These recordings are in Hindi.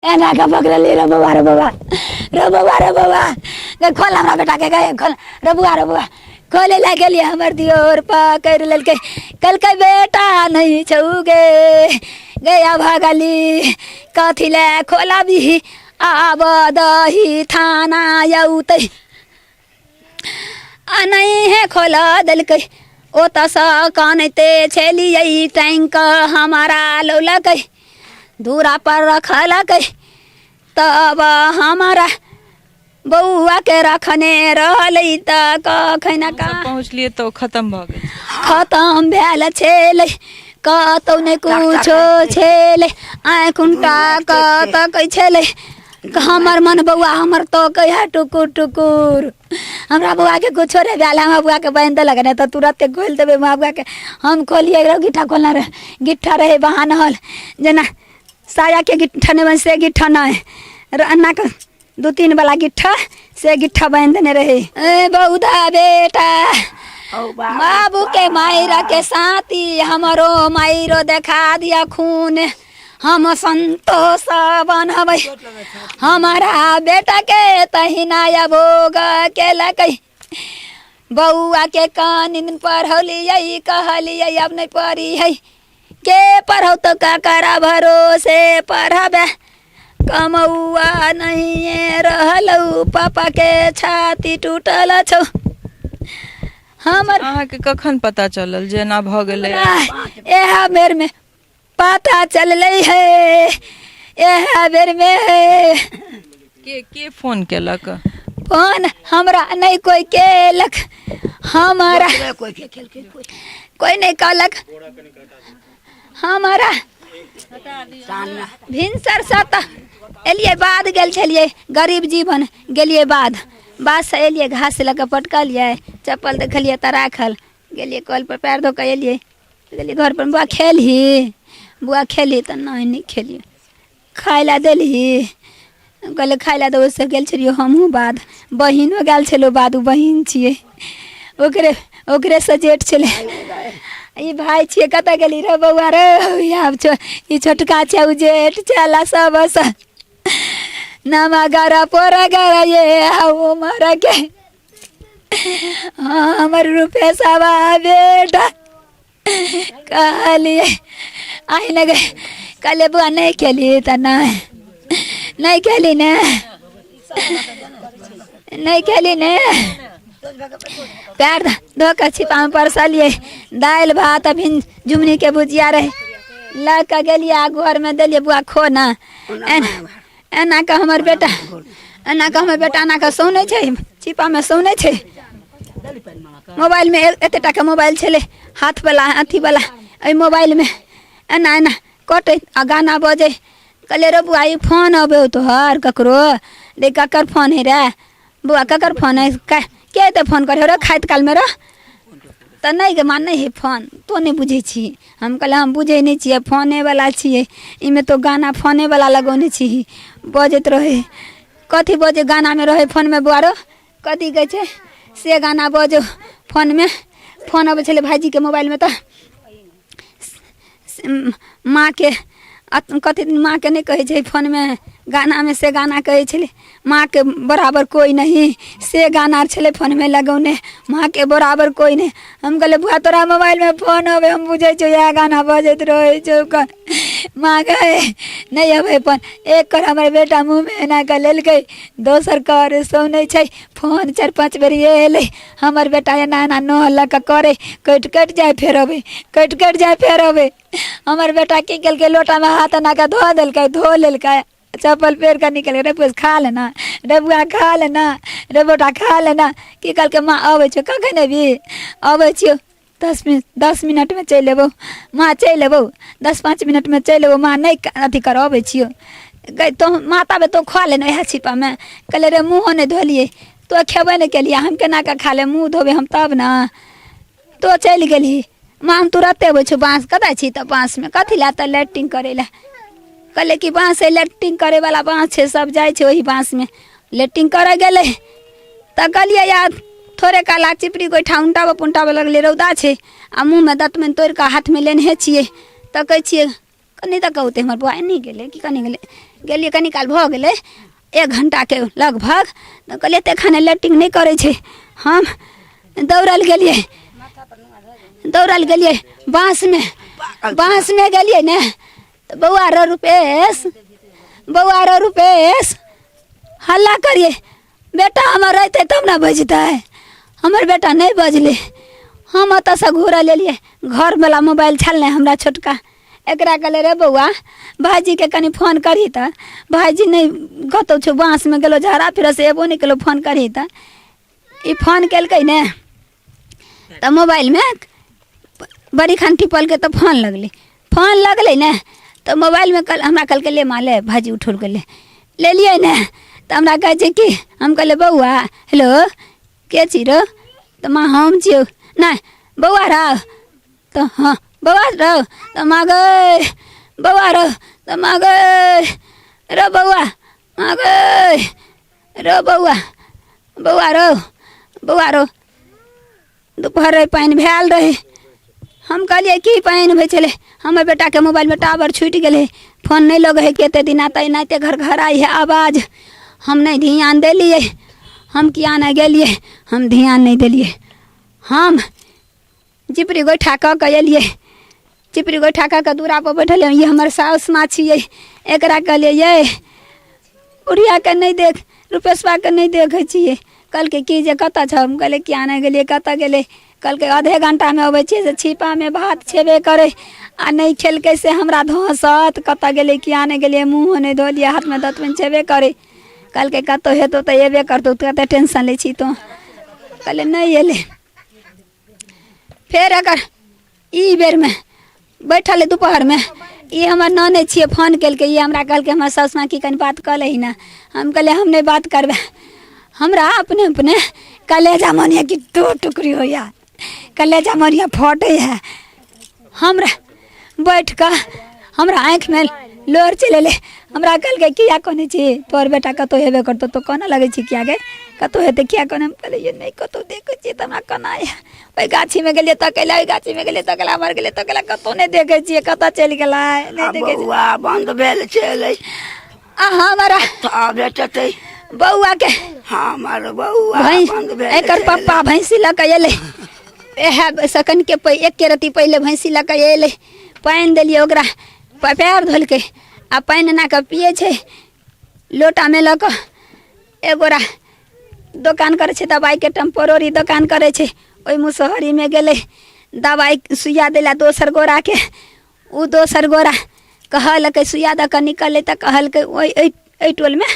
एना का पकड़ली रे बबा रे बबा रे बबा रे बबा गे खोल हमरा बेटा के गए खोल रे बबा खोले ला गेलिए हमर दियोर पकड़ लेलके कल के बेटा नहीं छौगे गया भागली कथी ले खोला भी आब दही थाना यौते आ नहीं है खोला दिलके ओ तसा कानते छलिए टैंक हमारा लौलक दूरा पर रखल तब हमारा बउआ के रखने रहल कखन का पहुँचलिए तो खत्म भ गेल खत्म भेल छेले कतौ ने कुछो छेले आँखुनटा कतकै छेले हमर मन बउआ हमर तो कह टुकुर टुकुर हमरा बउआ के कुछो रे भेल हमरा बउआ के बांध देलक नहीं तो तुरंत खोल देबे बउआ के हम खोलिए गिट्ठा खोलना रहे गिट्ठा रहे बहान हल जना साया के गिट्ठा नहीं से गिट्ठा नहीं अन्ना का 2-3 वाला गिट्ठा से गिट्ठा बांधने रहे बहुधा बेटा बाबू के मायरा के साथी हमारो मायरो देखा दिया खून हम संतोष बनबै हमारा बेटा के तहिना भोग के लकै बउआ के कान पढ़लिए कहलिए अब नहीं पढ़ी है के पढ़ो तो का करा भरोसे पढ़बे कमौआ नहीं रहलौ पापा के छाती टूटल छौ हमर अहाँ के कखन पता चलल जे ना भ गेलै एहा बेर में पता चललै है एहा बेर में के फोन केलक फोन हमरा नहीं कोई केलक हमारा कोई नहीं कहलक हमारा भिनसर सत एलिए बाद गेल छलिए गरीब जीवन गेलिए बाद से एलिए घास से लके पटकलिए चप्पल देखलिए तो राखल गेलिए कल पर पैर धो के एलिए गेलिए घर पर बुआ खेली तो नहीं खेलिए खाए ला दिली कहले खाए ला तो उससे गेल छलिए हमहूँ बाद बहिनो गेल छलो बाद बहिन छिए ओकरे से जेठ छले ई भाई छिए कत गेली रे बउआ रे आब ई छोटका छै उ जेठ चला सब नमा गरा पोरा गरा ये आओ मर के हमर रुपए सवा बेटा कहलिए आई लगे कल बुआ नहीं खेली त नहीं खेली ने नहीं खेली ने पैर धो के छिपा में परसलिए दाल भात भिन झुमनी के भुजिया रहे ला के गेलिए घर में दिलिए बुआ खो ना एना का हमर बेटा एना का सोने छे छिपा में सोने छे मोबाइल में एते टाका मोबाइल छले हाथ वाला अथी वाला ए मोबाइल में एना कटे आ गाना बजे कहले रे बुआ ई फोन अबे तोहर ककरो दे ककर फोन है रे बुआ ककर फोन है के तो फोन करे रे खाइत काल में रह तो नहीं के मान नहीं है फोन तो नहीं बुझे छी हम कहले हम बुझे नहीं छिए फोने वाला छिए इमे तो गाना फोने वाला लगौने छी बजत रहे कथी बजे गाना में रहे फोन में बुआरो कथी कहै छै से गाना बजो फोन में फोन अबै छले भाईजी के मोबाइल में तो माँ के कथी माँ के नहीं कहे छै फोन में गाना में से गाना कहे छले माँ के बराबर कोई नहीं से गाना छले फोन में लगौने माँ के बराबर कोई नहीं हम कहले बुआ तोरा मोबाइल में फोन अबे हम बुझे छो या गाना बजत रहे छो माँ कहे नहीं अबे फोन एक कर हमर बेटा मुँह में एना के लेलकै दोसर कर सोने छै फोन 4-5 बेर एले हमर बेटा एना एना नहल के करे कट जाए फेर अबे कट जाए फेर अबे हमर बेटा की केलकै लोटा में हाथ एना के धो लेलकै चप्पल पेर कर निकल रे पुस खा लेना रे बुआ खा लेना रे बेटा खा लेना की कल के माँ अबै छो कखन एबी अबै छियो 10 मिनट में चल एबो माँ चल एबो 10-5 मिनट में चल एबो माँ नहीं अथी कर अबै छियो तो माता बे तो खा लेना इएह छिपा में कहले रे मुँहो नहीं धोलिए तो खेबे नहीं केलिए हम केना के खा ले मुँह धोबे हम तब ना तो चल गेली माँ हम तुरंत अबै छो बाँस कतऽ छी तऽ बाँस में कथी ला तऽ लैट्रिन करे ला कहले कि बाँस है लैट्रिन करे वाला बाँस है सब जाए छे वही बाँस में लैट्रिन करे गेले तो कहलिए यार थोड़े काला चिपड़ी गोइठा उनटाबे पुनटाबे लगले रौदा छे आ मुँह में दतमन तोड़ के हाथ में लेने छिए तो कह छिए कनी तो कहते हमर बुआ नहीं गेले कि कनी गेले गेलिए कनी काल भऽ गेलै 1 घंटा के लगभग तो कहलिए तेखने लेटिंग नहीं करे छे हम दौड़ल गेलिए बाँस में गेलिए ने तो बउआ रो रुपेश हल्ला करिए बेटा हमर रहते तब ना बजता है हमर बेटा नहीं बजले हम अत से घूरा लेलिए घर वाला मोबाइल छल हमरा छोटका एकरा कहले रे बउआ भाईजी के कनी फोन करी त भाईजी नहीं कतौ छो बाँस में गेलो झाड़ा फिर से एबो नहीं केलो फोन करी त ई फोन केलकै ने त मोबाइल में बड़ी खान टिपल के तो फोन लगले ने तो मोबाइल में कल हमरा कहलकै ले माँ ले भाईजी उठोल के ले लिए ने तो हमरा कहे छे कि हम कहले बउआ हेलो के छी रो तो माँ हम छियो ना बउआ रहो तो हाँ बउआ रहो तो माँ गए बउआ रहो तो माँ गए रो बउआ माँ गए रो बउआ रो दोपहर पानी भेल रहे हम कहलिए कि पानी भे चले हमर बेटा के मोबाइल में टावर छूट गए फोन नहीं लगे है केते दिन आता नाते घर आई है आवाज़ हम नहीं ध्यान दिलिए हम किया नहीं गेलिए हम ध्यान नहीं दिलिए हम चिपरी गोइठा कऽ के एलिए चिपरी गोइठा कऽ के दूरा पर बैठल ये हमर साउस माँ छिए एकरा कहलिए ये बुढ़िया के नहीं देख रुपेशवा के नहीं देखे छिए कहलकै कि जे कतऽ छ हम कहलिए किया नहीं गेलिए कतऽ गेले कहलकै आधे घंटा में अबै छिए से छिपा में भात छेबे करे आ नहीं खेलकै से हमरा धोसत कतऽ गेले किया नहीं गेलिए मुँह नहीं धोलिए हाथ में दतमन छेबे करे कहलकै कतौ हेतौ तो एबे करतौ तू कते टेंशन ले छी तो कहले नहीं एले फिर अगर ई बेर में बैठल दोपहर में ये हमर ननद छिए फोन केलकै ये हमरा कहलकै हमर साउस माँ की कनी बात कऽ लही ना हम कहले हम नहीं बात करबे हमरा अपने कलेजा मनिया की दो टुकड़ी हो यार कलेजा मनिया फटे है हमरा बैठ कर हमरा आँख में लोर चले ले हमरा कहलकै किया कोने छी तोर बेटा कतौ हेबे करतो तो कोना लगे छी किया गे कतौ हेते किया कोने हम कहले ये नहीं कतौ देखे छी त हमरा कना है ओई गाछी में गेलिए तकेला मर गेले तकेला कतौ नहीं देखे छी कतौ चल गेला नहीं देखे छी बउआ बंद भेल छलै आ हमरा आ बेटते बउआ के हमर बउआ बंद भेल एकर पप्पा भैंसी लक एले एहे सकन के एक के रती पहले भैंसी लक एले पानी देलिए ओकरा पैर धोलकै आ पानी ना के पिए छे लोटा में लक एगोरा दुकान करे छे दवाई के टेम्पोररी दुकान करे छे ओई मुसहरी में गेले दवाई सुइया देला दोसर गोरा के उ दोसर गोरा कहलकै सुइया द के निकले त कहलकै ओई टोल में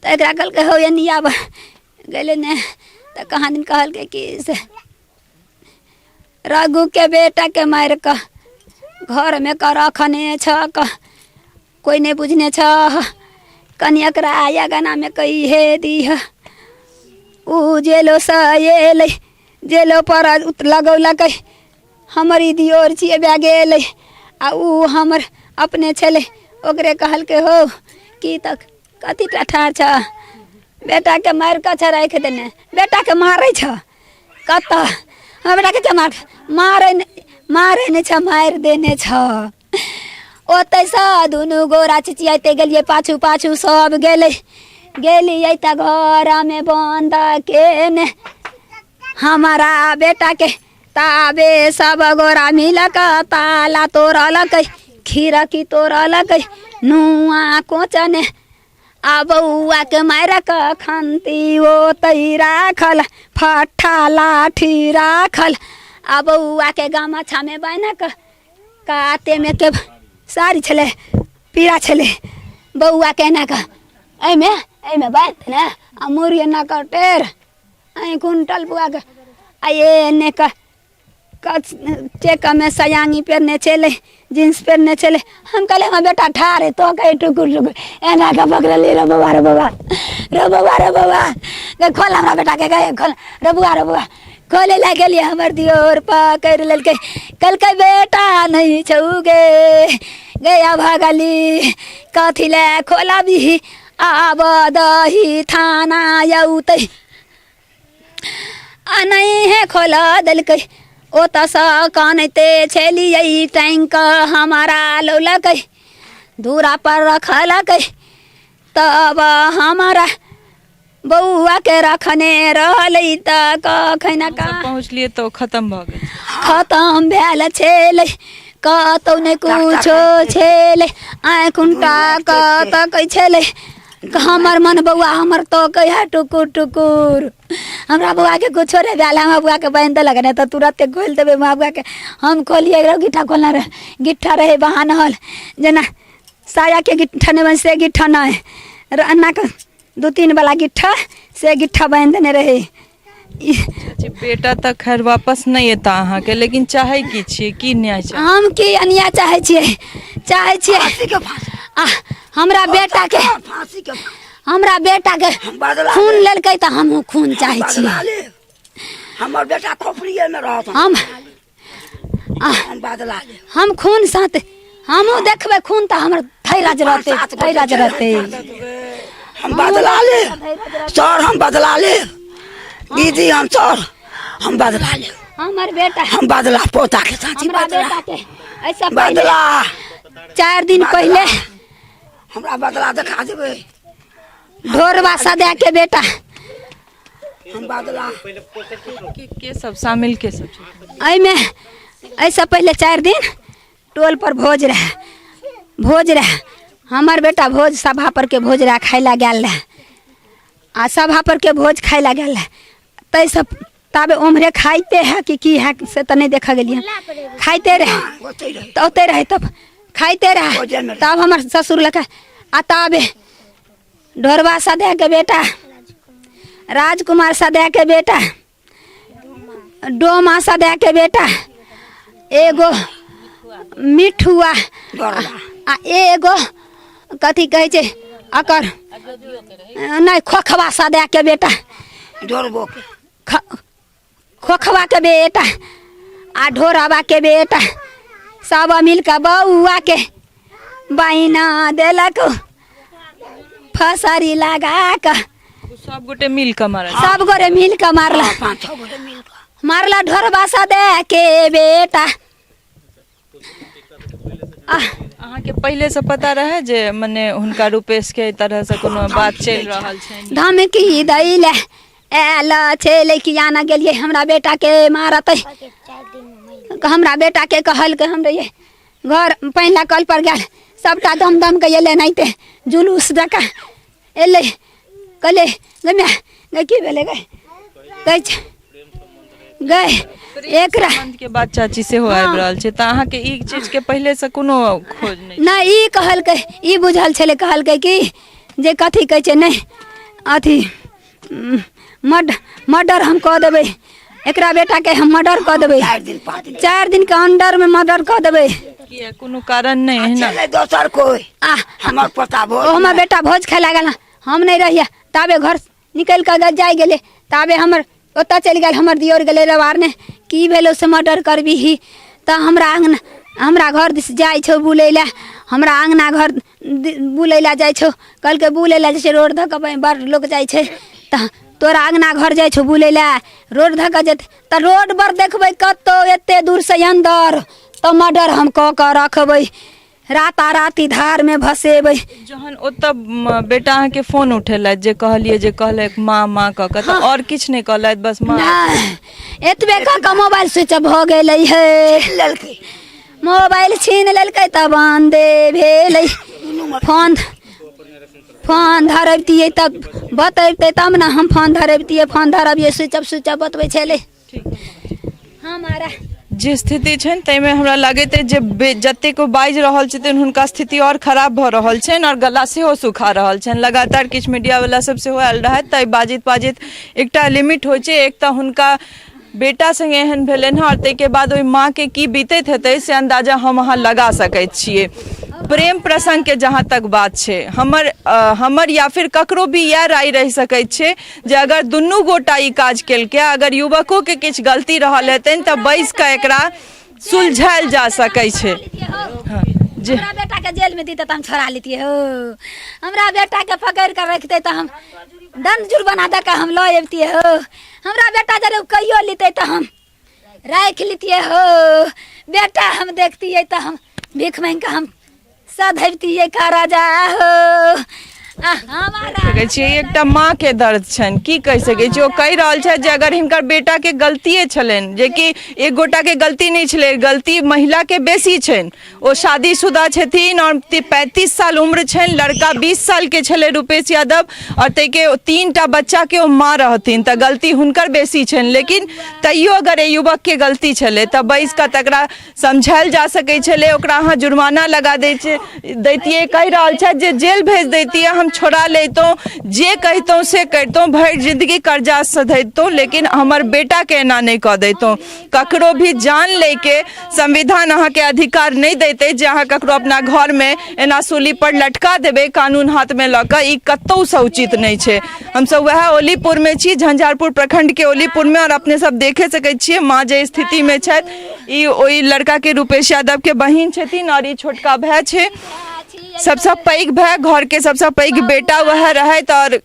त एकरा कहलकै हो एनी आब गेले ने त कहाँ दिन कहलकै कि से रघु के बेटा के मार क घर में कर रखने छ कोई नहीं बुझने छ कनी एकरा आया गाना में कही हे दी उ जेलो सएले जेलो पर लगौलकै हमर दियोर छिए बे गेले आ उ हमर अपने छले ओकरे कहलकै हो की तक कथी ठार छ बेटा के मार के छ राख देने बेटा के मारे छ कत बेटा के मारे ने छ मार देने छ ओतै सा दुनु गोरा चिचियाते गेलिए पाछू सब गेलिए त घर में बंद के ने हमारा बेटा के ताबे सब गोरा मिलक ताला तोड़लकै खिड़की तोड़लकै नुआ कोचने आ बउआ के मार क खंती ओतै राखल फट्ठा लाठी राखल आ बउआ के गमछा में बान्ह क काते में के साड़ी छले पीड़ा छले बउआ के ना का एमे बात ना आ मुरिया ना का टेर आई कुंटल बुआ के आ ये ने का चेक में सयांगी पहनने चले जींस पहनने चले हम कहले हम बेटा ठारे तो कहे टुकुर एना का पकड़ रे बाबा खोल हमरा बेटा के गए खोल रे बुआ खोले ला गेलिए हमर दियोर पकड़ लेलकै कहलकै बेटा नहीं छौगे गया भगली कथी ले खोला भी आब दही थाना यौतै आ नहीं है खोला देलकै ओतऽ सँ कानते छलिए टैंक हमारा लौलकै दूरा पर रखलकै तब हमारा बउआ के रखने रहलै त कखन का पहुँचलिए तो खत्म भ गेल खत्म भेल छेलै कतौ नहि कुछो छेलै आँखुनटा कतकै छेलै हमर मन बउआ हमर तो कहिया टुकुर टुकुर हमरा बउआ के कुछो रे भेल हमरा बउआ के बांध देलक ने तो तुरंते खोल देबै हमरा बउआ के हम खोलिए गिट्ठा खोलना रहे गिट्ठा रहे बहानल जेना साया के गिट्ठा नहीं बन से गिट्ठा नहीं अन्ना के 2-3 वाला गिट्ठा से गिट्ठा बांध देने रहे बेटा तक खैर वापस नहीं एता अहाँ के लेकिन चाहे की छिए की न्याय चाहे हम की अन्याय चाहे छिए हमरा बेटा के फांसी के हमरा बेटा के बदला खून लेलकै त हम खून चाहे छिए बदला ले हमर बेटा खोपड़िए में रहत हम बदला ले हम खून साथ हमहू देखबै खून त हमर थैराज रहते हम बदला ले सर हम बदला ले दीदी हम सर हम बदला ले हमर बेटा हम बदला पोता के साथ हमरा बेटा के ऐसा बदला 4 दिन पहले हमरा बदला दिखा देबै ढोरवा सदा के बेटा हम बदला के सब शामिल के सब आई में ऐसा पहले 4 दिन टोल पर भोज रहे हमार बेटा भोज सभा पर के भोज रहा खाई ला गेल रहे आ सभा पर के भोज खाई ला गेल रहे तै सब ताबे उम्हरे खाइते है कि है से तो नहीं देखा गेलिए खाइते रहे तो ओते रहे तब खाइते रहे तब हमार ससुर लगा आ ताबे ढोरवा सदा के बेटा राजकुमार सदा के बेटा डोमा सदा के बेटा एगो मिठुआ आ एगो कथी कहे छे अकर नहीं खोखवा सदा के बेटा ढोरबो के खोखवा के बेटा आ ढोरावा के बेटा सब मिल के बउआ के बहिना देलक फसरी लगा के सब गोटे मिल के मारल सब गोरे मिल के मारला 5-6 गोरे मिल के मारला ढोरवा सदा के बेटा अहाँ के पहले से पता रहे जे मने हुनका रूपेश के तरह से कोनो बात चल रहल छै धमकी दैले आयल छे कि आना गेलिए हमरा बेटा के मारत हमरा बेटा के कहल के हम रहिए घर पहला कल पर गल सबटा दम के एले नहीं जुलूस दका एले कहले गमे की भेले गए एकरा के बाद चाची से हो आबि रहल छै त अहाँ के ई चीज के पहले से कोनो खोज नहीं ई कहल के ई बुझल छले कहल के कि जे कथी कहै छै नहीं अथी मर्डर हम कह देबै एकरा बेटा के हम मर्डर कह देबै 4 दिन के अंडर में मर्डर कह देबै कि कोनो कारण नहीं है ना चले दोसर कोई हमर पोता भोज हमर बेटा भोज खाय लागल हम नहीं रहिया ताबे घर निकल के जाय गेले ताबे हमर ओता चल गेल हमर दियोर गेले रवार ने की भेलो से मर्डर करबी ही त हमरा घर दिस जाय छौ बुलैला हमरा आंगना घर बुलैला जाय छौ कल के बुलैला जैसे रोड धक बड़ लोग जाय छै त तोरा आंगना घर जाय छौ बुलैला रोड धक जेते त रोड पर देखबै कतो एते दूर से अंदर त मर्डर हम क के रखबै राती धार में भसेबै जहन ओत बेटा अहाँ के फोन उठेला जे कहलिए जे कहले माँ क त और किछ नहीं कहलैत बस माँ एतबे का मोबाइल स्विच ऑफ भ गेलै है मोबाइल छीन लेलकै त बंदे भेलै फोन धरबतियै तब बतैते तब ना हम फोन धरबतियै फोन धरबियै स्विच ऑफ बतबै छलै हमारा जे स्थिति छन तै में हमरा लागैत है जे जते को बाज रहल छथिन हुनका स्थिति और खराब भ रहल छन और गला से हो सुखा रहल छन लगातार किछ मीडिया वाला सब से होल रहत तै बाजित एकटा लिमिट होय छै एक त हुनका बेटा संगे एहन भेलन है और तै के बाद ओई माँ के की बीतैत हेतै से अंदाजा हम अहाँ लगा सकैत छियै प्रेम प्रसंग के जहाँ तक बात छै हमर या फिर ककरो भी यह राय रह सकै छै जे अगर दुनू गोटा ई काज केलकै अगर युवको के किछ गलती रहल हेतैन त बैस के एकरा सुलझायल जा सकै छै हमरा बेटा के जेल में दीते त हम छोड़ा लेतिए हो हमरा बेटा के पकड़ कर रखते त हम दंड जुर्माना दे के हम ल एबतिए हो हमरा बेटा जरे कहियो लेते त हम राख लेतिए हो बेटा हम देखतिए त हम भीख मांग के हम सधबतिए का राजा हो सकै छियै एकटा माँ के दर्द छनि की कहि सकै छी ओ कहि रहल छथि जे अगर हिनकर बेटा के गलतिये छलनि जेकि एक गोटा के गलती नहीं छलै गलती महिला के बेसी छनि ओ शादीशुदा छथिन और 35 साल उम्र छनि लड़का 20 साल के छलै रूपेश यादव और तै के 3टा बच्चा के ओ माँ रहथिन तऽ गलती हुनकर बेसी छनि लेकिन तैयो अगर युवक के गलती छलै तऽ बैस कऽ तकरा समझायल जा सकै छलै ओकरा अहाँ जुर्माना लगा दैतियै कहि रहल छथि जे जेल भेज दैतियै हम छोड़ा लेतों जे कहितों से करितों भरि जिंदगी कर्जा सधैतों लेकिन हमर बेटा के एना नहीं कऽ दैतों ककरो भी जान ले के संविधान अहाँ के अधिकार नहीं देते जे अहाँ ककरो अपना घर में एना सूली पर लटका देबे कानून हाथ में लऽ कऽ ई कतौ से उचित नहीं छै हम सब वह ओलीपुर में छी झंझारपुर प्रखंड के ओलीपुर में और अपने सब देखे सकै छियै माँ जे स्थिति में छथि ई ओई लड़का के रूपेश यादव के बहिन छथिन और ई छोटका भाई छै सबसे पैघ भाई घर के सबसे पैघ बेटा वह रहत और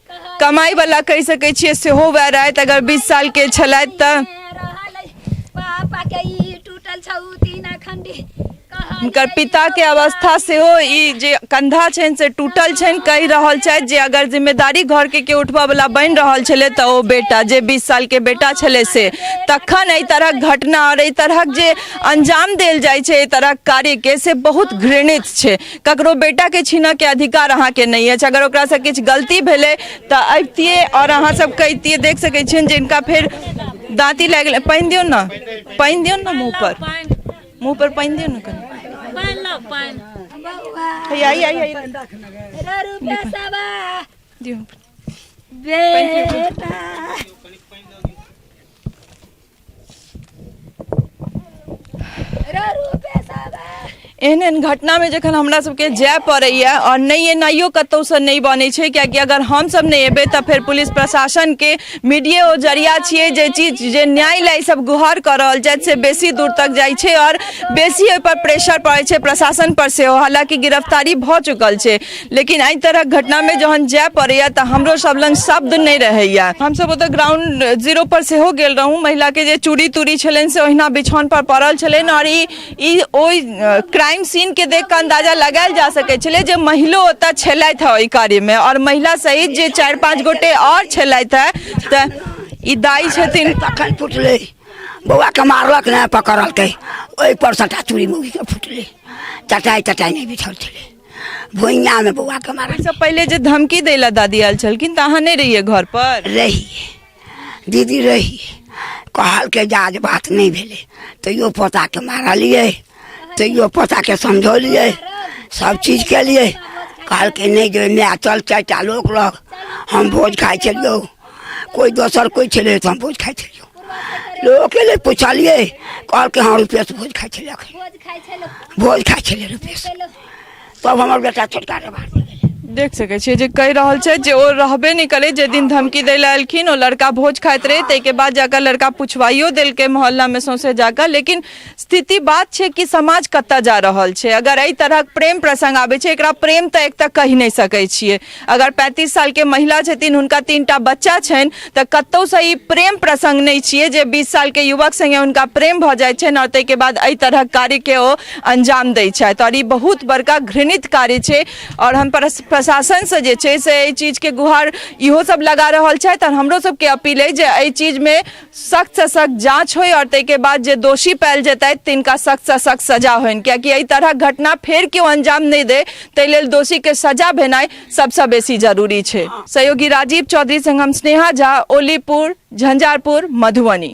कमाई वाला कहि सकै छियै सेहो वह रहत अगर 20 साल के छलथि तऽ पापा के ई टूटल छौ तीन खंडी हुनकर पिता के अवस्था सेहो ई जे कंधा छनि से टूटल छनि कहि रहल छथि जे अगर जिम्मेदारी घर के उठबा वाला बनि रहल छलै तऽ ओ बेटा जे 20 साल के बेटा छलै से तखन एहि तरहक घटना और एहि तरहक जे अंजाम देल जाइ छै एहि तरहक कार्य के से बहुत घृणित छै ककरो बेटा के छीनऽ के अधिकार अहाँ के नहीं अछि अगर ओकरा से किछु गलती भेलै तऽ अबितियै और अहाँ सब कहितियै देख सकै छियनि जिनका फेर दाँती लागि गेलै पानि दियौ ने मुँह पर पानि दियौ ने कनि एहन एहन घटना में जखन हमरा सबके जाय पड़ैया और नहीं एनाइयो कतौ से नहीं बनै छै कियाकि अगर हम सब नहीं एबै तऽ फेर पुलिस प्रशासन के मीडिया ओ जरिया छियै जे चीज जे न्यायालय सब गुहार कर रहल छथि से बेसी दूर तक जाइ छै और बेसी ओहि पर प्रेशर पड़ै छै प्रशासन पर से हालांकि गिरफ्तारी भऽ चुकल छै लेकिन एहि तरह घटना में जहन जाय पड़ैया तऽ हमरो सब लग शब्द नहीं रहैया हम सब ओतऽ ग्राउंड जीरो पर सेहो गेल रहूं महिला के जे चूड़ी तूड़ी छलनि से ओहिना बिछौन पर पड़ल छलनि और ई ओहि क्राइम सीन के देख कर अंदाजा लगायल जा सकै छलै जे महिलो ओतऽ छलथि ओहि कार्य में और महिला सहित जे 4-5 गोटे और छलथि तऽ ई दाई छथिन तखन फुटलै बौआ के मारलक ने पकड़लकै ओहि पर सटा चूड़ी मुगी के फुटलै चटाई नहीं बिछल छलै भुइयाँ में बौआ के मारल सब पहले जे धमकी दैला दादी आयल छलखिन तऽ अहाँ नहीं रहिए घर पर रहिए दीदी रहिए कहल के जाज बात नहीं भेलै तैयो पोता के मारलिए तैयो पोता के समझौलिए सब चीज के लिए कहल के नहीं जो मैं चल 4टा लोग लग हम भोज खाई चलियो कोई दोसर कोई छले तो हम भोज खाई चलियो लोग के लिए पूछलिए कहल के हाँ रुपये भोज खाई चले रुपये तब हमार बेटा छोटका रे बाहर देख सकै छियै जे कहि रहल छै जे ओ रहबे नहीं करे जे दिन धमकी दै ला एलखिन ओ लड़का भोज खाइत रहे तै के बाद जाकर लड़का पुछवाइयो देलकै मोहल्ला में सौंसे जाकर लेकिन स्थिति बात छै कि समाज कत्ता जा रहल छै अगर एहि तरहक प्रेम प्रसंग आबै छै एकरा प्रेम तऽ एक तक कहि नहीं सकै छियै अगर 35 साल के महिला छथिन हुनका 3टा बच्चा छनि तऽ कतौ से ई प्रेम प्रसंग नहीं छियै जे 20 साल के युवक संगे हुनका प्रेम भऽ जाइ छनि और तै के बाद एहि तरहक कार्य के ओ अंजाम दै छथि और ई बहुत बड़का घृणित कार्य छै और हम प्रशासन से जे छै से एहि चीज के गुहार इहो सब लगा रहल छथि और हमरो सब के अपील है जे एहि चीज में सख्त से सख्त जांच होय और तै के बाद जे दोषी पायल जेतै तिनका सख्त से सख्त सजा होइन कियाकि एहि तरह घटना फेर केओ अंजाम नहीं दे तै लेल दोषी के सजा भेनाइ सबसे बेसी जरूरी छै सहयोगी राजीव चौधरी संग हम स्नेहा झा ओलीपुर झंझारपुर मधुबनी।